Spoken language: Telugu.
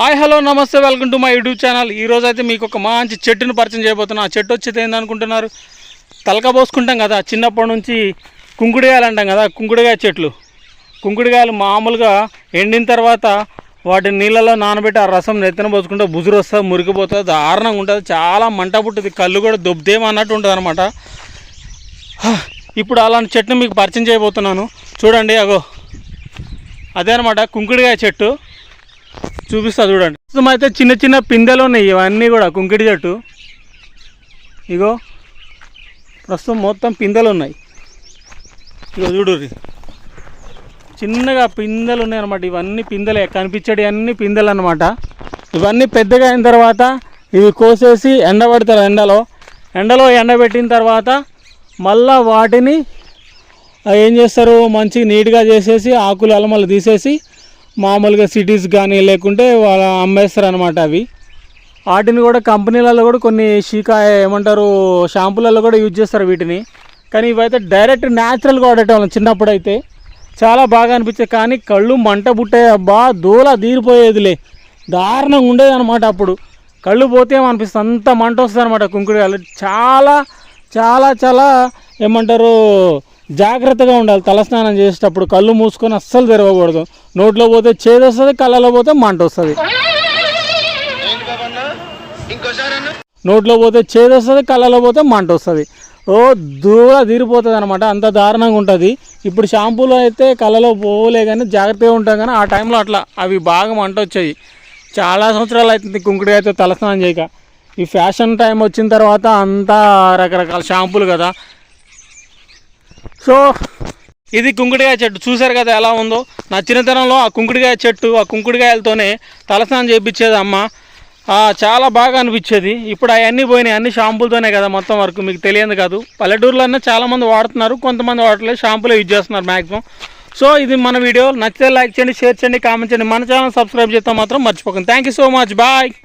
హాయ్ హలో నమస్తే, welcome to my YouTube channel. ఈరోజు అయితే మీకు ఒక మంచి చెట్టును పరిచయం చేయబోతున్నా. ఆ చెట్టు వచ్చేది ఏందనుకుంటున్నారు? తలక పోసుకుంటాం కదా, చిన్నప్పటి నుంచి కుంకుడుగాయలు అంటాం కదా, కుంకుడుగాయ చెట్లు. కుంకుడుగాయలు మామూలుగా ఎండిన తర్వాత వాటిని నీళ్ళలో నానబెట్టి ఆ రసం నెత్తిన పోసుకుంటే బుజురు వస్తుంది, మురికిపోతుంది, దారుణంగా ఉంటుంది, చాలా మంట పుట్టుది, కళ్ళు కూడా దొబ్బేమన్నట్టు ఉంటుంది అనమాట. ఇప్పుడు అలాంటి చెట్టుని మీకు పరిచయం చేయబోతున్నాను. చూడండి, అగో అదే అనమాట కుంకుడుగాయ చెట్టు. చూపిస్తా చూడండి. ప్రస్తుతం అయితే చిన్న చిన్న పిందెలు ఉన్నాయి, ఇవన్నీ కూడా కుంకిడి చెట్టు. ఇగో ప్రస్తుతం మొత్తం పిందెలు ఉన్నాయి. ఇగో చూడు, చిన్నగా పిందెలు ఉన్నాయి అనమాట. ఇవన్నీ పిందెలే, కనిపించేవి అన్నీ పిందెలు అనమాట. ఇవన్నీ పెద్దగా అయిన తర్వాత ఇవి కోసేసి ఎండబెడతారు. ఎండలో ఎండబెట్టిన తర్వాత మళ్ళా వాటిని ఏం చేస్తారు, మంచిగా నీట్గా చేసేసి ఆకులు అలమలు తీసేసి మామూలుగా సిటీస్ కానీ లేకుంటే వాళ్ళ అమ్మేస్తారు అనమాట. అవి వాటిని కూడా కంపెనీలలో కూడా కొన్ని ఏమంటారు షాంపూలలో కూడా యూజ్ చేస్తారు వీటిని. కానీ ఇవైతే డైరెక్ట్ న్యాచురల్గా వాడేటోళ్ళం చిన్నప్పుడు అయితే, చాలా బాగా అనిపించేది. కానీ కళ్ళు మంట పుట్టే, అబ్బా దూల తీరిపోయేదిలే, దారుణంగా ఉండేది అనమాట. అప్పుడు కళ్ళు పోతే ఏమనిపిస్తుంది, అంత మంట వస్తుంది అనమాట. కుంకుడుకాయలు చాలా చాలా చాలా ఏమంటారు జాగ్రత్తగా ఉండాలి. తలస్నానం చేసేటప్పుడు కళ్ళు మూసుకొని అస్సలు తెరవకూడదు. నోట్లో పోతే చేదు వస్తుంది, కళ్ళలో పోతే మంట వస్తుంది. నోట్లో పోతే చేదు వస్తుంది, కళ్ళలో పోతే మంట వస్తుంది. దూర తీరిపోతుంది అనమాట, అంత దారుణంగా ఉంటుంది. ఇప్పుడు షాంపూలో అయితే కళ్ళలో పోలే కానీ జాగ్రత్తగా ఉంటాం, కానీ ఆ టైంలో అట్లా అవి బాగా మంట వచ్చాయి. చాలా సంవత్సరాలు అవుతుంది కుంకుడుకాయతో తలస్నానం చేయక. ఈ ఫ్యాషన్ టైం వచ్చిన తర్వాత అంతా రకరకాల షాంపూలు కదా. సో ఇది కుంకుడుకాయ చెట్టు, చూసారు కదా ఎలా ఉందో. నా చిన్నతనంలో ఆ కుంకుడుకాయ చెట్టు, ఆ కుంకుడుకాయలతోనే తలస్నానం చేయించేది అమ్మ. చాలా బాగా అనిపించేది. ఇప్పుడు అవన్నీ పోయినాయి, అన్ని షాంపూలతోనే కదా మొత్తం వరకు. మీకు తెలియదు కాదు, పల్లెటూరులోనే చాలామంది వాడుతున్నారు, కొంతమంది వాడట్లేదు, షాంపూలో యూజ్ చేస్తున్నారు మ్యాక్సిమం. సో ఇది మన వీడియో. నచ్చితే లైక్ చేయండి, షేర్ చేయండి, కామెంట్ చేయండి. మన ఛానల్ సబ్స్క్రైబ్ చేస్తే మాత్రం మర్చిపోకండి. Thank you so much, bye.